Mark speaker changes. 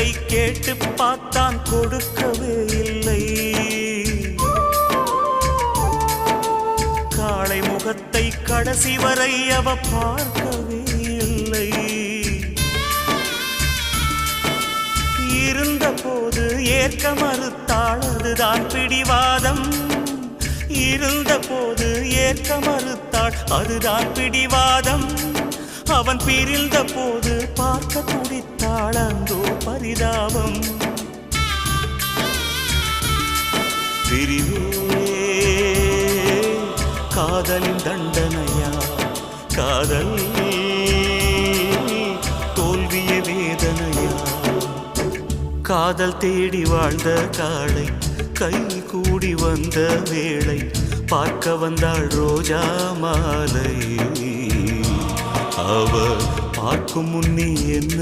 Speaker 1: முகத்தை கேட்டு பார்த்தான் கொடுக்கவே இல்லை. காளை முகத்தை கடைசி வரை அவ பார்க்கவே இல்லை. இருந்த போது ஏற்க மறுத்தாள், அதுதான் பிடிவாதம். இருந்த போது ஏற்க மறுத்தாள், அதுதான் பிடிவாதம். அவன் பிரிந்த போது பார்க்க துடித்தாள், அந்தோ பரிதாபம். பிரிவே காதலின் தண்டனையா, காதல் தோல்விய வேதனையா? காதல் தேடி வாழ்ந்த காளை கை கூடி வந்த வேளை பார்க்க வந்தாள் ரோஜா மாலை. அவ பார்க்கும் முன்னே என்ன